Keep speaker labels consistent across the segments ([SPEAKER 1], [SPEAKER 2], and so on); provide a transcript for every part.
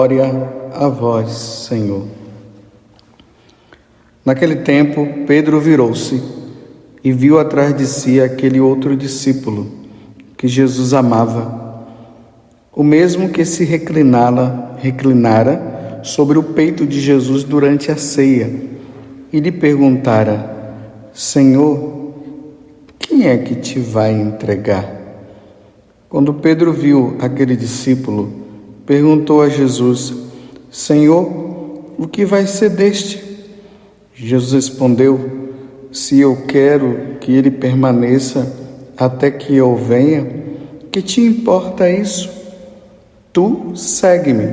[SPEAKER 1] Glória a vós, Senhor. Naquele tempo, Pedro virou-se e viu atrás de si aquele outro discípulo que Jesus amava, o mesmo que se reclinara sobre o peito de Jesus durante a ceia, e lhe perguntara: Senhor, quem é que te vai entregar? Quando Pedro viu aquele discípulo, perguntou a Jesus: Senhor, o que vai ser deste? Jesus respondeu: Se eu quero que ele permaneça até que eu venha, que te importa isso? Tu segue-me.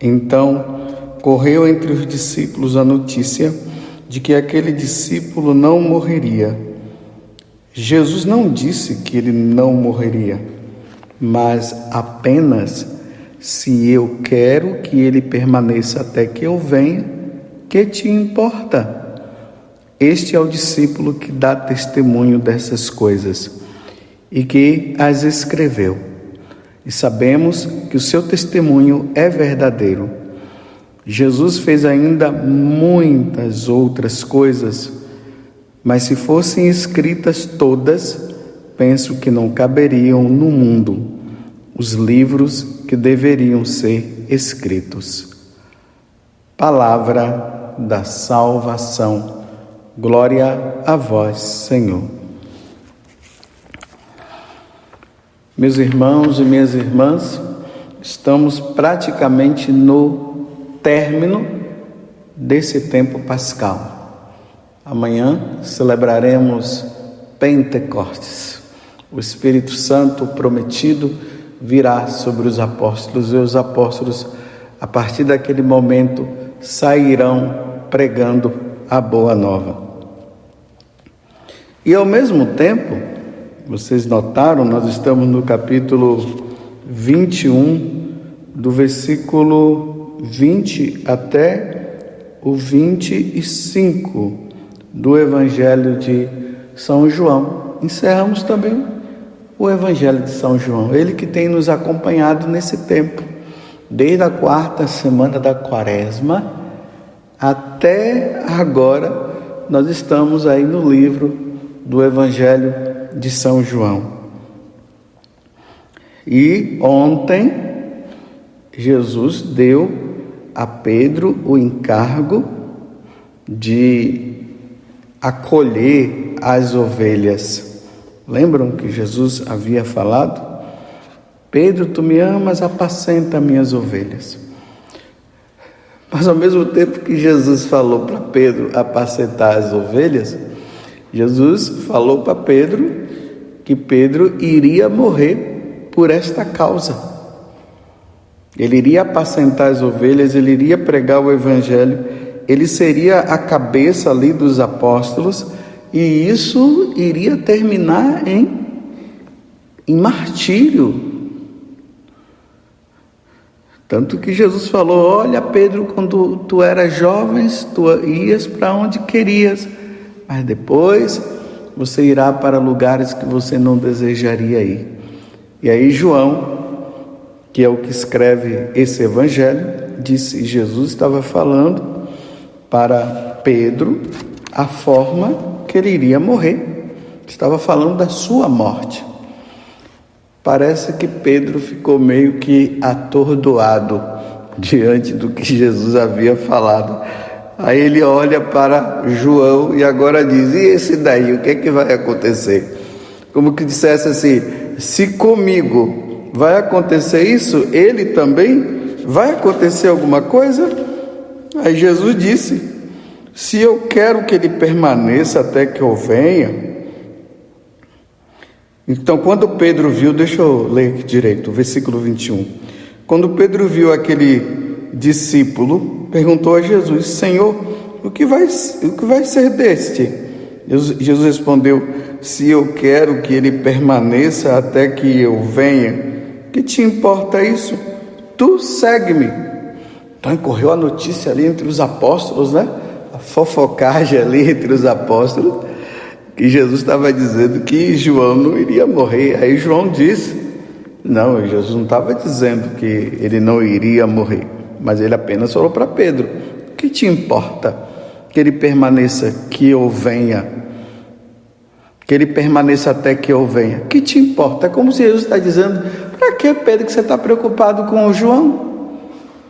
[SPEAKER 1] Então correu entre os discípulos a notícia de que aquele discípulo não morreria. Jesus não disse que ele não morreria, mas apenas: se eu quero que ele permaneça até que eu venha, que te importa? Este é o discípulo que dá testemunho dessas coisas e que as escreveu. E sabemos que o seu testemunho é verdadeiro. Jesus fez ainda muitas outras coisas, mas se fossem escritas todas, penso que não caberiam no mundo os livros que deveriam ser escritos. Palavra da salvação. Glória a vós, Senhor. Meus irmãos e minhas irmãs, estamos praticamente no término desse tempo pascal. Amanhã celebraremos Pentecostes. O Espírito Santo prometido virá sobre os apóstolos, e os apóstolos, a partir daquele momento, sairão pregando a boa nova. E ao mesmo tempo, vocês notaram, nós estamos no capítulo 21, do versículo 20 até o 25 do Evangelho de São João. Encerramos também o Evangelho de São João, ele que tem nos acompanhado nesse tempo, desde a 4ª semana da Quaresma até agora. Nós estamos aí no livro do Evangelho de São João. E ontem Jesus deu a Pedro o encargo de acolher as ovelhas. Lembram que Jesus havia falado? Pedro, tu me amas, apacenta minhas ovelhas. Mas ao mesmo tempo que Jesus falou para Pedro apacentar as ovelhas, Jesus falou para Pedro que Pedro iria morrer por esta causa. Ele iria apacentar as ovelhas, ele iria pregar o Evangelho, ele seria a cabeça ali dos apóstolos, e isso iria terminar em martírio. Tanto que Jesus falou: olha, Pedro, quando tu eras jovem, tu ias para onde querias, mas depois você irá para lugares que você não desejaria ir. E aí João, que é o que escreve esse evangelho, disse: Jesus estava falando para Pedro a forma que ele iria morrer, estava falando da sua morte. Parece que Pedro ficou meio que atordoado diante do que Jesus havia falado. Aí ele olha para João e agora diz: e esse daí, o que é que vai acontecer? Como que dissesse assim: se comigo vai acontecer isso, ele também vai acontecer alguma coisa? Aí Jesus disse: se eu quero que ele permaneça até que eu venha. Então, quando Pedro viu, deixa eu ler aqui direito, o versículo 21. Quando Pedro viu aquele discípulo, perguntou a Jesus: Senhor, o que vai ser deste? Jesus respondeu: se eu quero que ele permaneça até que eu venha, que te importa isso? Tu segue-me. Então correu a notícia ali entre os apóstolos, né? A fofocagem ali entre os apóstolos, que Jesus estava dizendo que João não iria morrer. Aí João disse: Não, Jesus não estava dizendo que ele não iria morrer, mas ele apenas falou para Pedro: o que te importa que ele permaneça, que eu venha? Que ele permaneça até que eu venha. O que te importa? É como se Jesus está dizendo: para que, Pedro, que você está preocupado com o João?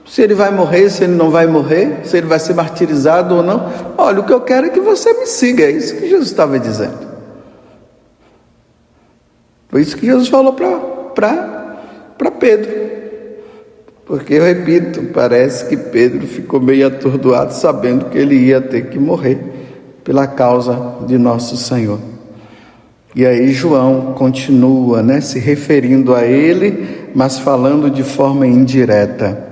[SPEAKER 1] Se ele vai morrer, se ele não vai morrer, se ele vai ser martirizado ou não. Olha, o que eu quero é que você me siga. É isso que Jesus estava dizendo. Foi isso que Jesus falou para Pedro. Porque, eu repito, parece que Pedro ficou meio atordoado, sabendo que ele ia ter que morrer pela causa de nosso Senhor. E aí João continua, se referindo a ele, mas falando de forma indireta.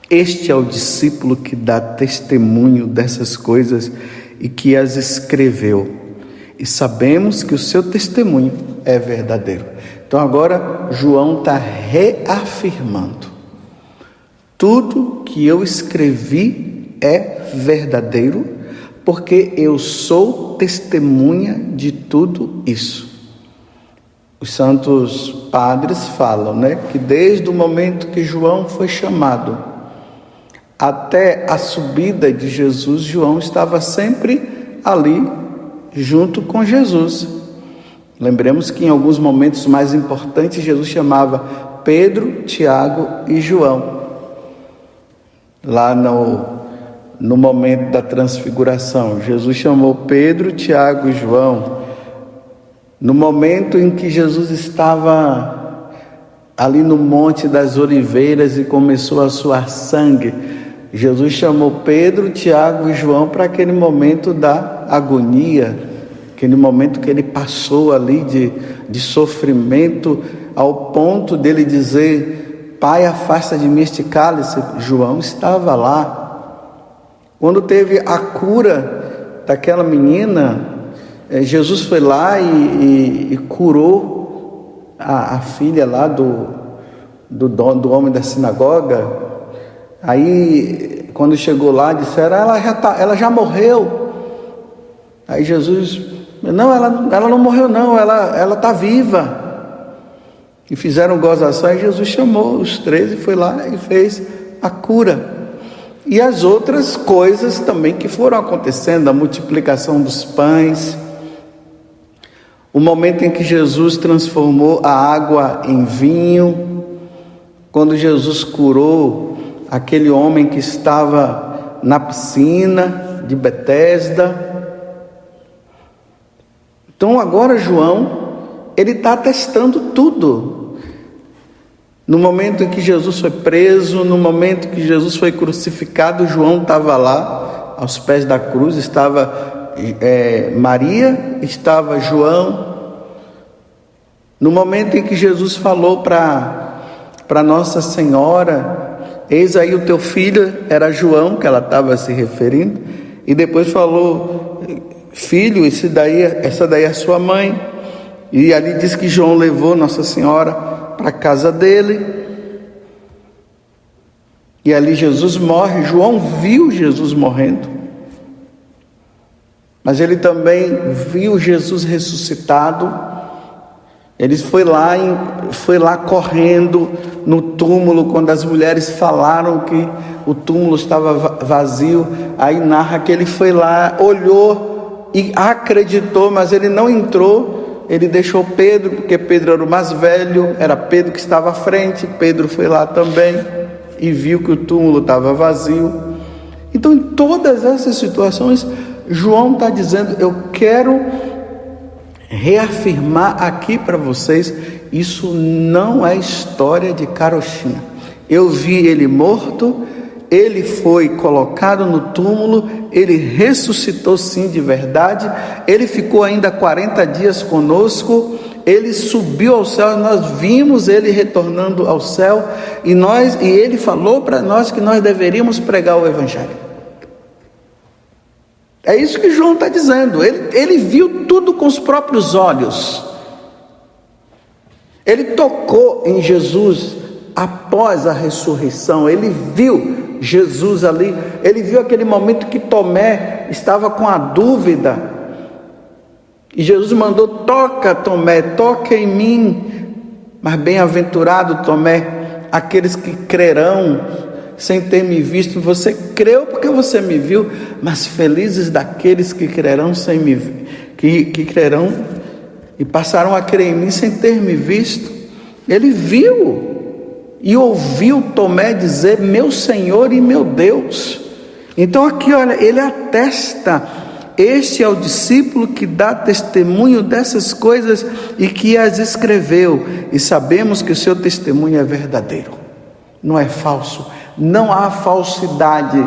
[SPEAKER 1] Este é o discípulo que dá testemunho dessas coisas e que as escreveu. E sabemos que o seu testemunho é verdadeiro. Então agora João está reafirmando: tudo que eu escrevi é verdadeiro, porque eu sou testemunha de tudo isso. Os santos padres falam, que desde o momento que João foi chamado até a subida de Jesus, João estava sempre ali junto com Jesus. Lembremos que em alguns momentos mais importantes Jesus chamava Pedro, Tiago e João. Lá no momento da transfiguração, Jesus chamou Pedro, Tiago e João. No momento em que Jesus estava ali no Monte das Oliveiras e começou a suar sangue, Jesus chamou Pedro, Tiago e João para aquele momento da agonia, aquele momento que ele passou ali de sofrimento, ao ponto dele dizer: Pai, afasta de mim este cálice. João estava lá. Quando teve a cura daquela menina, Jesus foi lá e curou a filha lá do homem da sinagoga. Aí, quando chegou lá, disseram: ela já morreu. Aí Jesus: não, ela não morreu não, ela está viva. E fizeram gozação, e Jesus chamou os 13 e foi lá e fez a cura. E as outras coisas também que foram acontecendo, a multiplicação dos pães, o momento em que Jesus transformou a água em vinho, quando Jesus curou aquele homem que estava na piscina de Betesda. Então agora João, ele está atestando tudo. No momento em que Jesus foi preso, no momento que Jesus foi crucificado, João estava lá, aos pés da cruz, estava Maria, estava João. No momento em que Jesus falou para Nossa Senhora: eis aí o teu filho, era João que ela estava se referindo, e depois falou: filho, essa daí é a sua mãe. E ali diz que João levou Nossa Senhora para a casa dele, e ali Jesus morre. João viu Jesus morrendo, mas ele também viu Jesus ressuscitado. Ele foi lá correndo no túmulo, quando as mulheres falaram que o túmulo estava vazio. Aí narra que ele foi lá, olhou e acreditou, mas ele não entrou. Ele deixou Pedro, porque Pedro era o mais velho, era Pedro que estava à frente. Pedro foi lá também e viu que o túmulo estava vazio. Então, em todas essas situações, João está dizendo: eu quero reafirmar aqui para vocês, isso não é história de carochinha. Eu vi ele morto, ele foi colocado no túmulo, ele ressuscitou sim de verdade, ele ficou ainda 40 dias conosco, ele subiu ao céu, nós vimos ele retornando ao céu, e ele falou para nós que nós deveríamos pregar o Evangelho. É isso que João está dizendo. Ele viu tudo com os próprios olhos. Ele tocou em Jesus após a ressurreição. Ele viu Jesus ali. Ele viu aquele momento que Tomé estava com a dúvida. E Jesus mandou: toca, Tomé, toca em mim. Mas bem-aventurado Tomé, aqueles que crerão sem ter me visto. Você creu porque você me viu, mas felizes daqueles que crerão sem me que crerão e passarão a crer em mim sem ter me visto. Ele viu e ouviu Tomé dizer: meu Senhor e meu Deus. Então aqui, olha, ele atesta: este é o discípulo que dá testemunho dessas coisas e que as escreveu, e sabemos que o seu testemunho é verdadeiro, não é falso, não há falsidade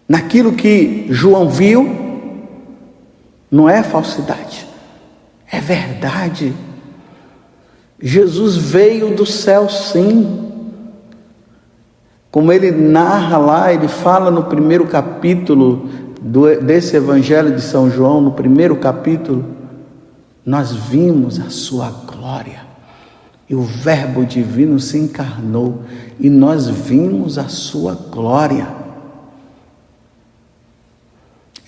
[SPEAKER 1] naquilo que João viu. Não é falsidade, é verdade. Jesus veio do céu, sim. Como ele narra lá, ele fala no primeiro capítulo desse Evangelho de São João, no primeiro capítulo: nós vimos a sua glória, e o Verbo divino se encarnou, e nós vimos a sua glória.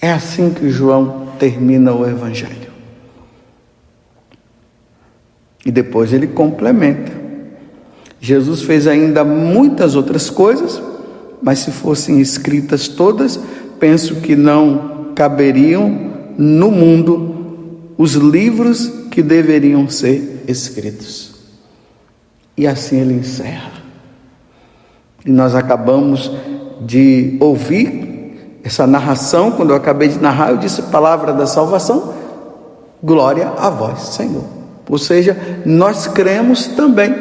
[SPEAKER 1] É assim que João termina o Evangelho. E depois ele complementa: Jesus fez ainda muitas outras coisas, mas se fossem escritas todas, penso que não caberiam no mundo os livros que deveriam ser escritos. E assim ele encerra. E nós acabamos de ouvir essa narração. Quando eu acabei de narrar, eu disse: palavra da salvação, glória a vós, Senhor. Ou seja, nós cremos também.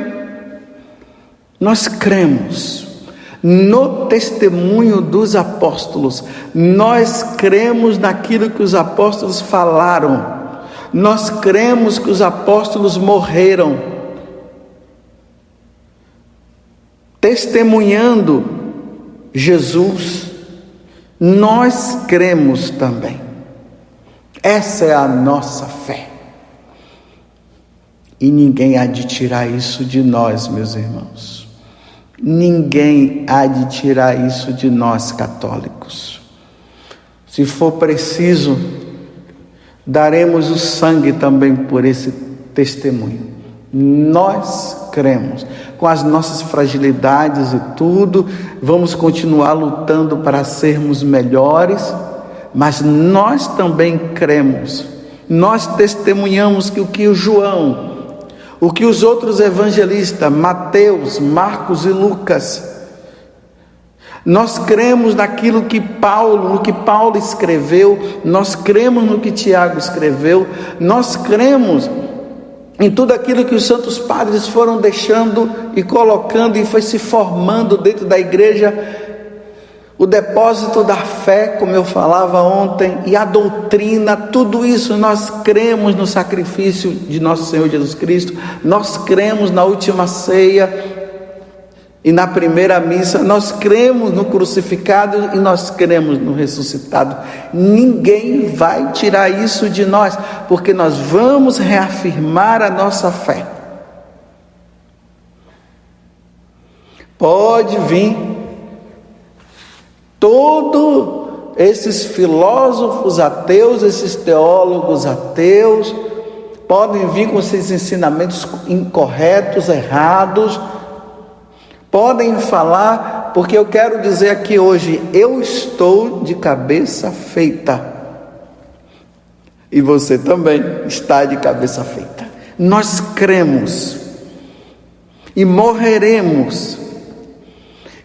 [SPEAKER 1] Nós cremos no testemunho dos apóstolos. Nós cremos naquilo que os apóstolos falaram. Nós cremos que os apóstolos morreram testemunhando Jesus. Nós cremos também. Essa é a nossa fé. E ninguém há de tirar isso de nós, meus irmãos. Ninguém há de tirar isso de nós, católicos. Se for preciso, daremos o sangue também por esse testemunho. Nós cremos, com as nossas fragilidades e tudo, vamos continuar lutando para sermos melhores, mas nós também cremos. Nós testemunhamos que o que o João, o que os outros evangelistas, Mateus, Marcos e Lucas, nós cremos naquilo que no que Paulo escreveu, nós cremos no que Tiago escreveu, nós cremos em tudo aquilo que os santos padres foram deixando e colocando, e foi se formando dentro da igreja, o depósito da fé, como eu falava ontem, e a doutrina, tudo isso. Nós cremos no sacrifício de nosso Senhor Jesus Cristo, nós cremos na última ceia e na primeira missa, nós cremos no crucificado e nós cremos no ressuscitado. Ninguém vai tirar isso de nós, porque nós vamos reafirmar a nossa fé. Pode vir todos esses filósofos ateus, esses teólogos ateus, podem vir com esses ensinamentos incorretos, errados, podem falar, porque eu quero dizer aqui hoje: eu estou de cabeça feita, e você também está de cabeça feita. Nós cremos e morreremos.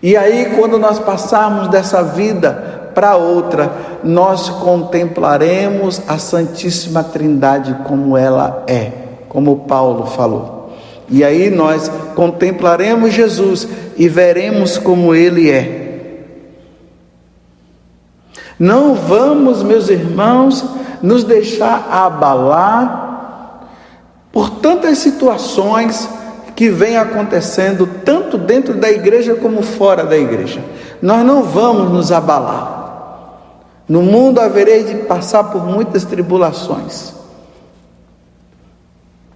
[SPEAKER 1] E aí, quando nós passarmos dessa vida para outra, nós contemplaremos a Santíssima Trindade como ela é, como Paulo falou. E aí nós contemplaremos Jesus e veremos como ele é. Não vamos, meus irmãos, nos deixar abalar por tantas situações que vem acontecendo, tanto dentro da igreja como fora da igreja. Nós não vamos nos abalar. No mundo haverei de passar por muitas tribulações,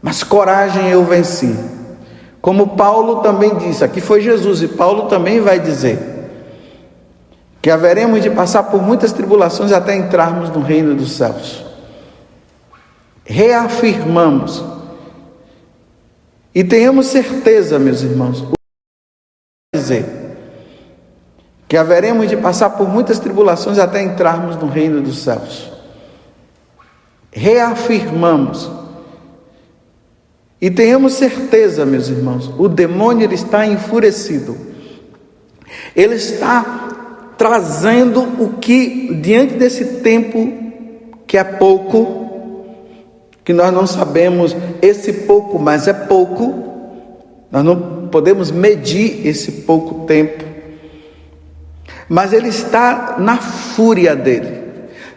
[SPEAKER 1] mas coragem, eu venci. Como Paulo também disse, aqui foi Jesus, e Paulo também vai dizer que haveremos de passar por muitas tribulações até entrarmos no reino dos céus. reafirmamos e tenhamos certeza, meus irmãos, dizer que haveremos de passar por muitas tribulações até entrarmos no reino dos céus. Reafirmamos e tenhamos certeza, meus irmãos, o demônio ele está enfurecido. Ele está trazendo o que, diante desse tempo que é pouco, que nós não sabemos esse pouco, mas é pouco, nós não podemos medir esse pouco tempo, mas ele está na fúria dele,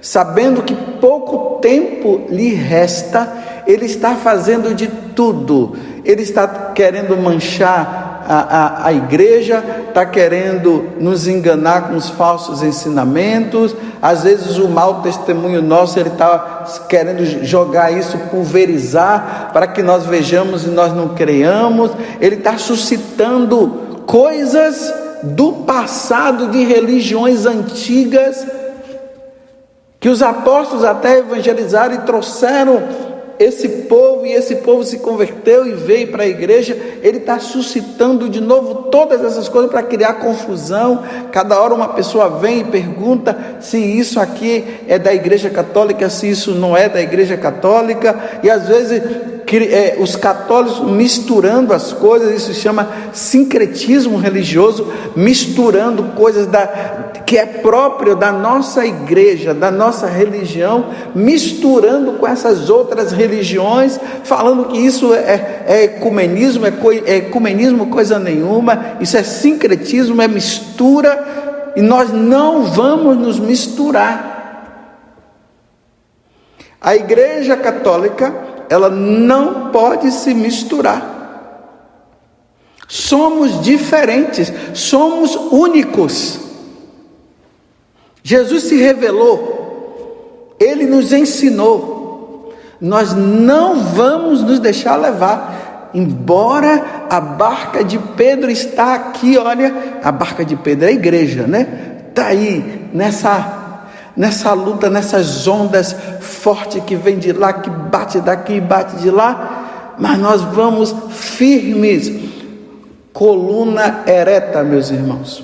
[SPEAKER 1] sabendo que pouco tempo lhe resta. Ele está fazendo de tudo, ele está querendo manchar a igreja, está querendo nos enganar com os falsos ensinamentos. Às vezes o mau testemunho nosso, ele está querendo jogar isso, pulverizar, para que nós vejamos e nós não creiamos. Ele está suscitando coisas do passado, de religiões antigas, que os apóstolos até evangelizaram e trouxeram esse povo, e esse povo se converteu e veio para a igreja. Ele está suscitando de novo todas essas coisas para criar confusão. Cada hora uma pessoa vem e pergunta se isso aqui é da igreja católica, se isso não é da igreja católica, e às vezes os católicos misturando as coisas. Isso se chama sincretismo religioso, misturando coisas que é próprio da nossa igreja, da nossa religião, misturando com essas outras religiões, falando que isso é ecumenismo, ecumenismo coisa nenhuma, isso é sincretismo, é mistura, e nós não vamos nos misturar. A igreja católica, ela não pode se misturar. Somos diferentes, somos únicos. Jesus se revelou, ele nos ensinou. Nós não vamos nos deixar levar, embora a barca de Pedro está aqui. Olha, a barca de Pedro é a igreja, né? Está aí nessa luta, nessas ondas fortes que vem de lá, que bate daqui e bate de lá, mas nós vamos firmes, coluna ereta, meus irmãos.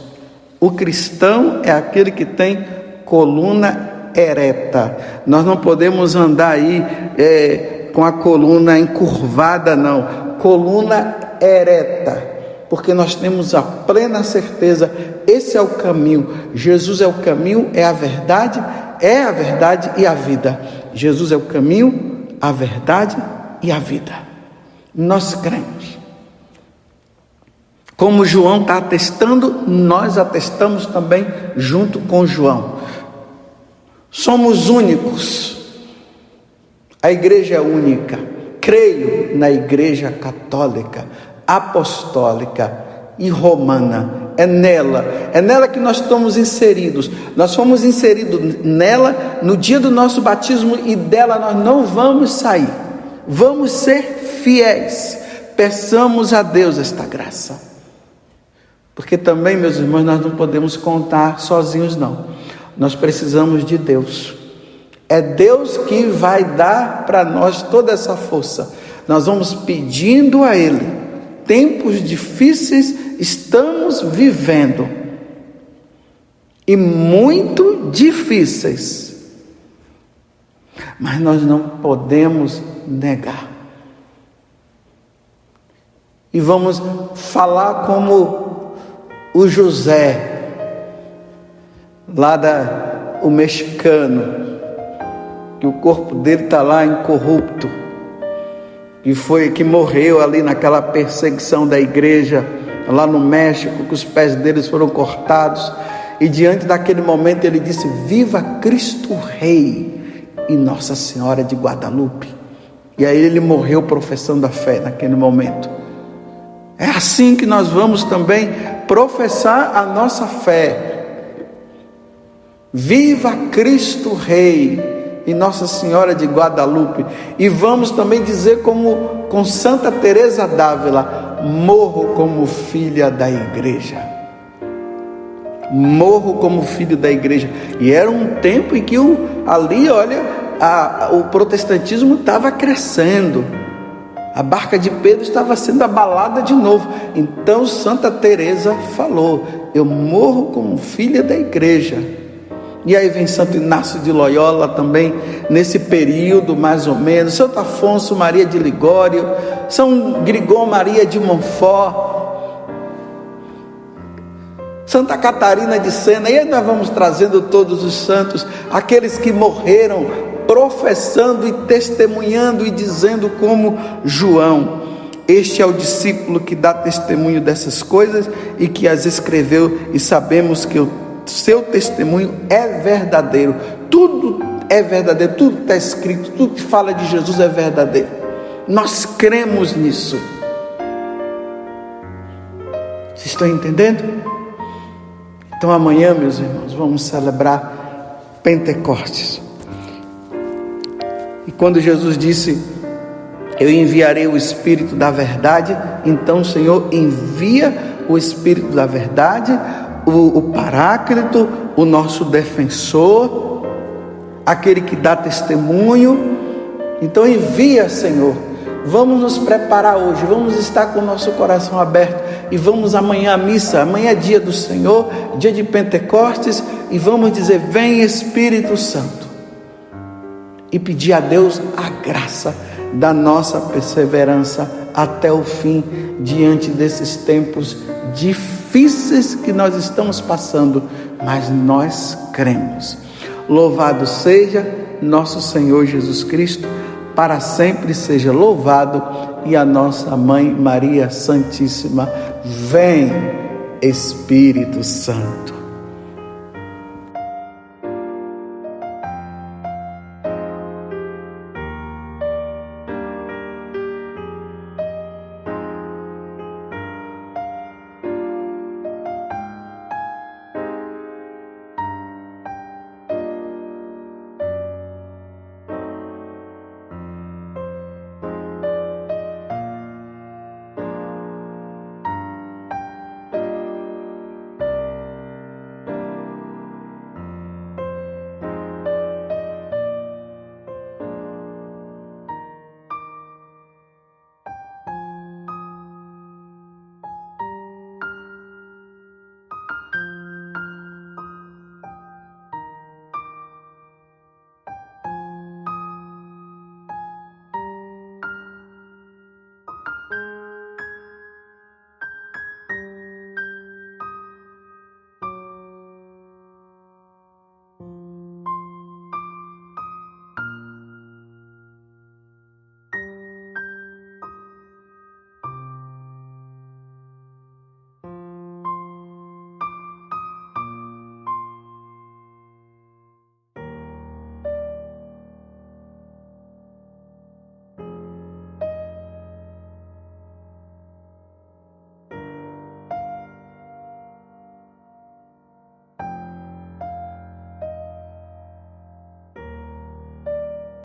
[SPEAKER 1] O cristão é aquele que tem coluna ereta. Nós não podemos andar aí com a coluna encurvada, não. Coluna ereta, porque nós temos a plena certeza, esse é o caminho. Jesus é o caminho, é a verdade e a vida. Jesus é o caminho, a verdade e a vida. Nós cremos. Como João está atestando, nós atestamos também junto com João. Somos únicos. A igreja é única. Creio na igreja católica, apostólica e romana. É nela que nós estamos inseridos. Nós fomos inseridos nela no dia do nosso batismo, e dela nós não vamos sair. Vamos ser fiéis. Peçamos a Deus esta graça. Porque também, meus irmãos, nós não podemos contar sozinhos, não. Nós precisamos de Deus. É Deus que vai dar para nós toda essa força. Nós vamos pedindo a Ele. Tempos difíceis estamos vivendo, e muito difíceis, mas nós não podemos negar. E vamos falar como o José, o mexicano, que o corpo dele está lá incorrupto, que morreu ali naquela perseguição da igreja, lá no México, que os pés deles foram cortados, e diante daquele momento ele disse: viva Cristo Rei e Nossa Senhora de Guadalupe. E aí ele morreu professando a fé naquele momento. É assim que nós vamos também professar a nossa fé. Viva Cristo Rei e Nossa Senhora de Guadalupe. E vamos também dizer como com Santa Teresa d'Ávila: morro como filha da igreja. Morro como filho da igreja. E era um tempo em que ali, olha, o protestantismo estava crescendo. A barca de Pedro estava sendo abalada de novo. Então Santa Teresa falou: eu morro como filha da igreja. E aí vem Santo Inácio de Loyola também, nesse período mais ou menos, Santo Afonso Maria de Ligório, São Grigol Maria de Montfort, Santa Catarina de Sena. E aí nós vamos trazendo todos os santos, aqueles que morreram professando e testemunhando e dizendo como João. Este é o discípulo que dá testemunho dessas coisas e que as escreveu, e sabemos que o seu testemunho é verdadeiro. Tudo é verdadeiro, tudo está escrito, tudo que fala de Jesus é verdadeiro. Nós cremos nisso. Vocês estão entendendo? Então amanhã, meus irmãos, vamos celebrar Pentecostes. E quando Jesus disse: eu enviarei o Espírito da verdade, então o Senhor envia o Espírito da verdade, o Paráclito, o nosso defensor, aquele que dá testemunho. Então envia, Senhor. Vamos nos preparar hoje, vamos estar com o nosso coração aberto e vamos amanhã à missa. Amanhã é dia do Senhor, dia de Pentecostes, e vamos dizer: vem Espírito Santo, e pedir a Deus a graça da nossa perseverança até o fim, diante desses tempos difíceis que nós estamos passando, mas nós cremos. Louvado seja nosso Senhor Jesus Cristo, para sempre seja louvado, e a nossa Mãe Maria Santíssima. Vem Espírito Santo.